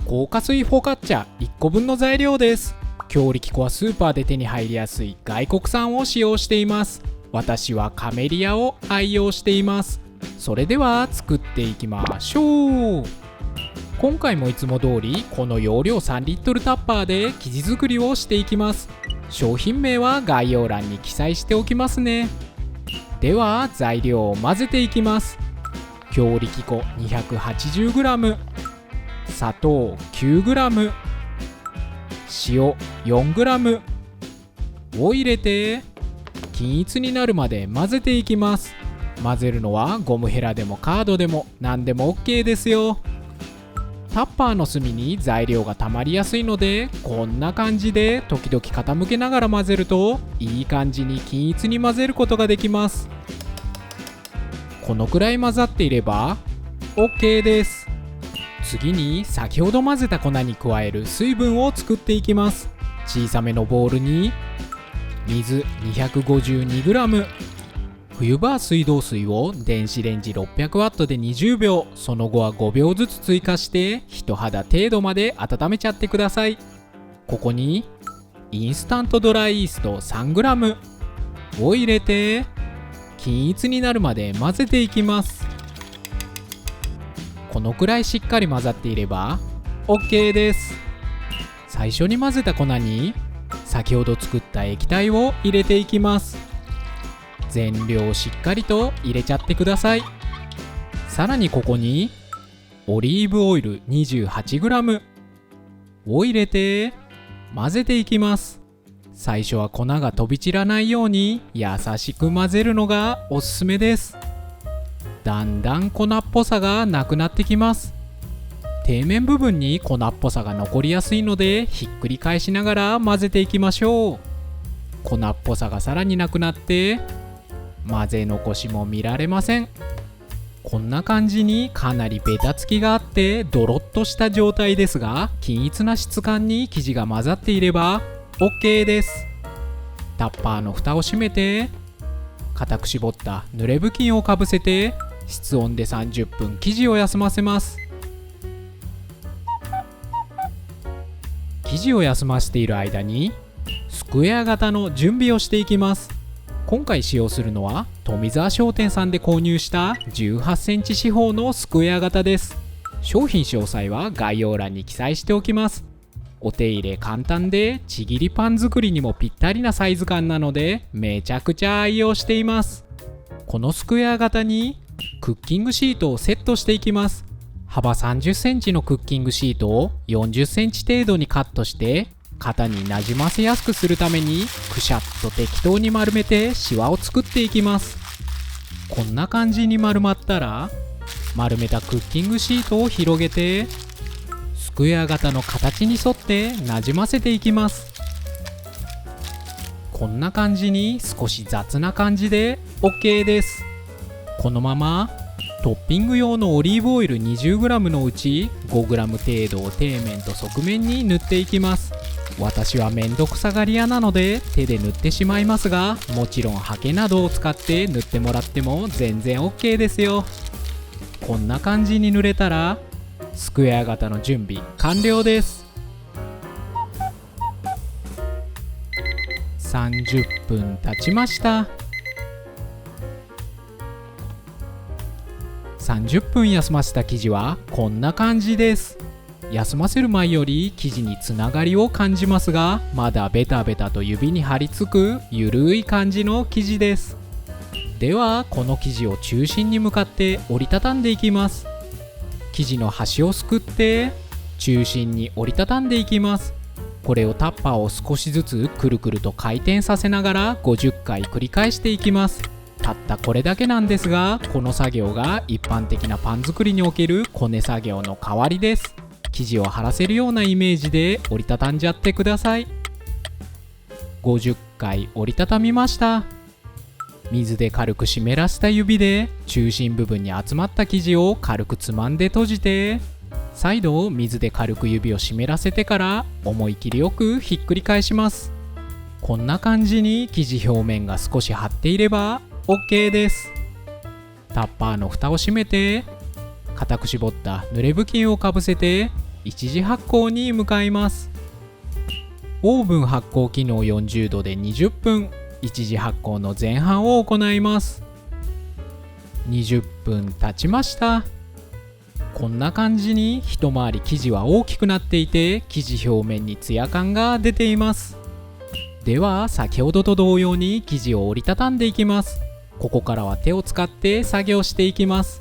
高加水フォカッチャ1個分の材料です。強力粉はスーパーで手に入りやすい外国産を使用しています。私はカメリアを愛用しています。それでは作っていきましょう。今回もいつも通りこの容量3リットルタッパーで生地作りをしていきます。商品名は概要欄に記載しておきますね。では材料を混ぜていきます。強力粉 280g、 砂糖 9g、 塩 4g を入れて均一になるまで混ぜていきます。混ぜるのはゴムヘラでもカードでも何でも OK ですよ。タッパーの隅に材料が溜まりやすいので、こんな感じで時々傾けながら混ぜるといい感じに均一に混ぜることができます。このくらい混ざっていれば OK です。次に先ほど混ぜた粉に加える水分を作っていきます。小さめのボウルに水 252g、 冬場水道水を電子レンジ 600W で20秒、その後は5秒ずつ追加して人肌程度まで温めちゃってください。ここにインスタントドライイースト 3g を入れて均一になるまで混ぜていきます。このくらいしっかり混ざっていれば OK です。最初に混ぜた粉に先ほど作った液体を入れていきます。全量しっかりと入れちゃってください。さらにここにオリーブオイル 28g を入れて混ぜていきます。最初は粉が飛び散らないように優しく混ぜるのがおすすめです。だんだん粉っぽさがなくなってきます。底面部分に粉っぽさが残りやすいのでひっくり返しながら混ぜていきましょう。粉っぽさがさらになくなって混ぜ残しも見られません。こんな感じにかなりベタつきがあってドロッとした状態ですが、均一な質感に生地が混ざっていれば OK です。タッパーの蓋を閉めて固く絞った濡れ布巾をかぶせて室温で30分生地を休ませます。生地を休ませている間にスクエア型の準備をしていきます。今回使用するのは富澤商店さんで購入した18センチ四方のスクエア型です。商品詳細は概要欄に記載しておきます。お手入れ簡単でちぎりパン作りにもぴったりなサイズ感なのでめちゃくちゃ愛用しています。このスクエア型にクッキングシートをセットしていきます。幅30センチのクッキングシートを40センチ程度にカットして型になじませやすくするためにくしゃっと適当に丸めてシワを作っていきます。こんな感じに丸まったら丸めたクッキングシートを広げてスクエア型の形に沿ってなじませていきます。こんな感じに少し雑な感じで OK です。このままトッピング用のオリーブオイル 20g のうち 5g 程度を底面と側面に塗っていきます。私はめんどくさがり屋なので手で塗ってしまいますが、もちろんハケなどを使って塗ってもらっても全然 OK ですよ。こんな感じに塗れたらスクエア型の準備完了です。30分経ちました。30分休ませた生地はこんな感じです。休ませる前より生地につながりを感じますが、まだベタベタと指に張り付くゆるい感じの生地です。ではこの生地を中心に向かって折りたたんでいきます。生地の端をすくって中心に折りたたんでいきます。これをタッパーを少しずつくるくると回転させながら50回繰り返していきます。たったこれだけなんですが、この作業が一般的なパン作りにおけるこね作業の代わりです。生地を張らせるようなイメージで折りたたんじゃってください。50回折りたたみました。水で軽く湿らせた指で中心部分に集まった生地を軽くつまんで閉じて、再度水で軽く指を湿らせてから思い切りよくひっくり返します。こんな感じに生地表面が少し張っていれば OK です。タッパーの蓋を閉めて固く絞った濡れ布巾をかぶせて一次発酵に向かいます。オーブン発酵機能40度で20分、一次発酵の前半を行います。20分経ちました。こんな感じに一回り生地は大きくなっていて、生地表面にツヤ感が出ています。では先ほどと同様に生地を折りたたんでいきます。ここからは手を使って作業していきます。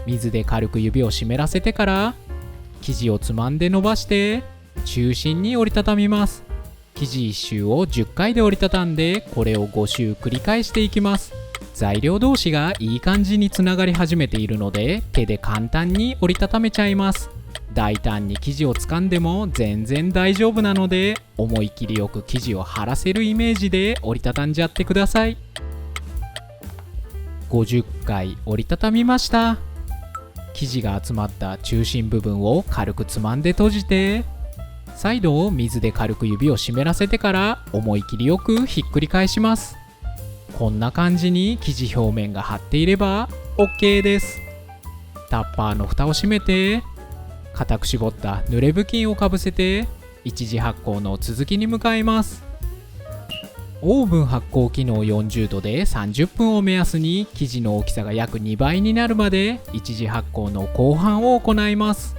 水で軽く指を湿らせてから生地をつまんで伸ばして中心に折りたたみます。生地1周を10回で折りたたんで、これを5周繰り返していきます。材料同士がいい感じにつながり始めているので、手で簡単に折りたためちゃいます。大胆に生地を掴んでも全然大丈夫なので、思い切りよく生地を張らせるイメージで折りたたんじゃってください。50回折りたたみました。生地が集まった中心部分を軽くつまんで閉じて、再度水で軽く指を湿らせてから思い切りよくひっくり返します。こんな感じに生地表面が張っていれば OK です。タッパーの蓋を閉めて、固く絞った濡れ布巾をかぶせて一次発酵の続きに向かいます。オーブン発酵機能40度で30分を目安に生地の大きさが約2倍になるまで一次発酵の後半を行います。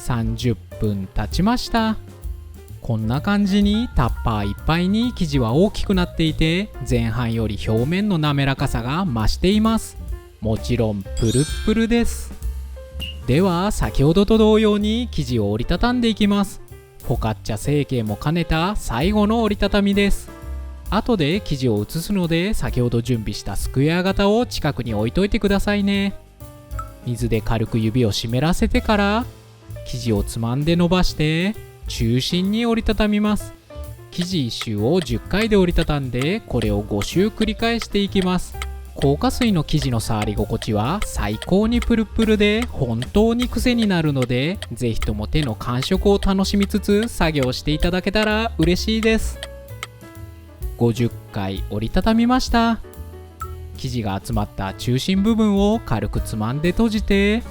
30分経ちました。こんな感じにタッパーいっぱいに生地は大きくなっていて、前半より表面の滑らかさが増しています。もちろんプルップルです。では先ほどと同様に生地を折りたたんでいきます。フォカッチャ成形も兼ねた最後の折りたたみです。後で生地を移すので、先ほど準備したスクエア型を近くに置いといてくださいね。水で軽く指を湿らせてから生地をつまんで伸ばして中心に折りたたみます。生地1周を10回で折りたたんで、これを5周繰り返していきます。硬化水の生地の触り心地は最高にプルプルで本当に癖になるので、ぜひとも手の感触を楽しみつつ作業していただけたら嬉しいです。50回折りたたみました。生地が集まった中心部分を軽くつまんで閉じて、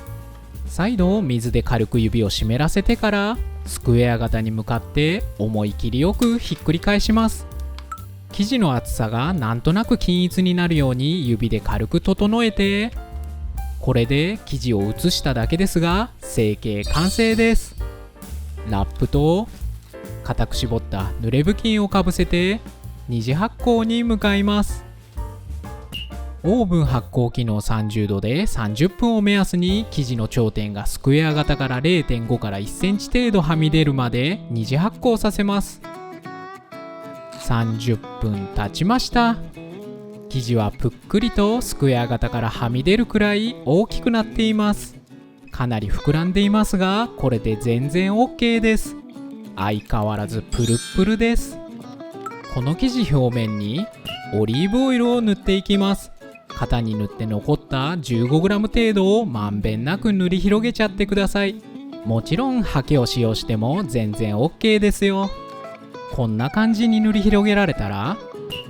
再度水で軽く指を湿らせてからスクエア型に向かって思い切りよくひっくり返します。生地の厚さがなんとなく均一になるように指で軽く整えて、これで生地を移しただけですが成形完成です。ラップと固く絞った濡れ布巾をかぶせて二次発酵に向かいます。オーブン発酵機能30度で30分を目安に生地の頂点がスクエア型から 0.5 から1センチ程度はみ出るまで二次発酵させます。30分経ちました。生地はぷっくりとスクエア型からはみ出るくらい大きくなっています。かなり膨らんでいますが、これで全然 OK です。相変わらずプルップルです。この生地表面にオリーブオイルを塗っていきます。型に塗って残った 15g 程度をまんべんなく塗り広げちゃってください。もちろんハケを使用しても全然 OK ですよ。こんな感じに塗り広げられたら、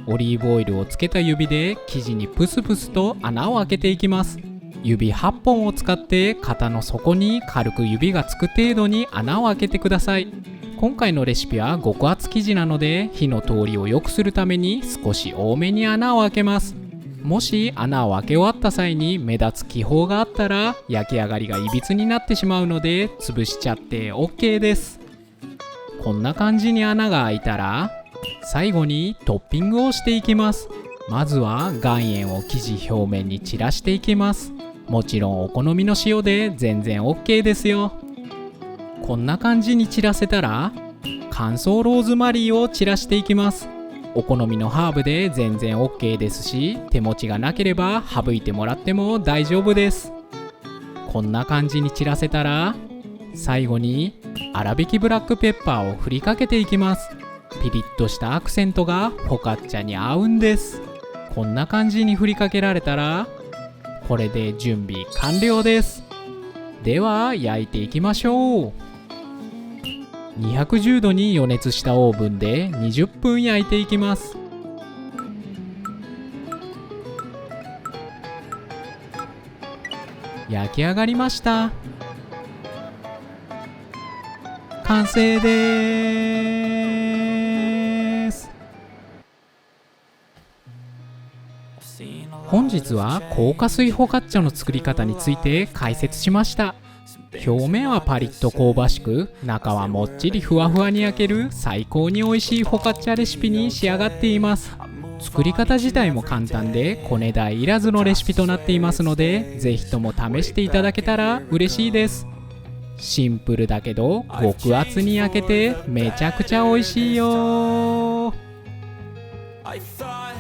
オリーブオイルをつけた指で生地にプスプスと穴を開けていきます。指8本を使って型の底に軽く指がつく程度に穴を開けてください。今回のレシピは極厚生地なので、火の通りを良くするために少し多めに穴を開けます。もし穴を開け終わった際に目立つ気泡があったら焼き上がりがいびつになってしまうので、潰しちゃって OK です。こんな感じに穴が開いたら最後にトッピングをしていきます。まずは岩塩を生地表面に散らしていきます。もちろんお好みの塩で全然 OK ですよ。こんな感じに散らせたら乾燥ローズマリーを散らしていきます。お好みのハーブで全然 OK ですし、手持ちがなければ省いてもらっても大丈夫です。こんな感じに散らせたら最後に粗挽きブラックペッパーを振りかけていきます。ピリッとしたアクセントがフォカッチャに合うんです。こんな感じに振りかけられたらこれで準備完了です。では焼いていきましょう。210度に予熱したオーブンで20分焼いていきます。焼き上がりました。完成です。本日は硬化水フォカッチャの作り方について解説しました。表面はパリッと香ばしく、中はもっちりふわふわに焼ける最高に美味しいフォカッチャレシピに仕上がっています。作り方自体も簡単で小値段いらずのレシピとなっていますので、ぜひとも試していただけたら嬉しいです。シンプルだけど極厚に焼けてめちゃくちゃ美味しいよ。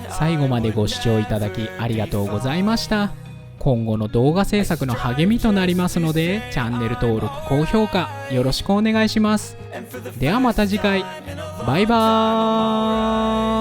最後までご視聴いただきありがとうございました。今後の動画制作の励みとなりますので、チャンネル登録高評価よろしくお願いします。ではまた次回、バイバーイ。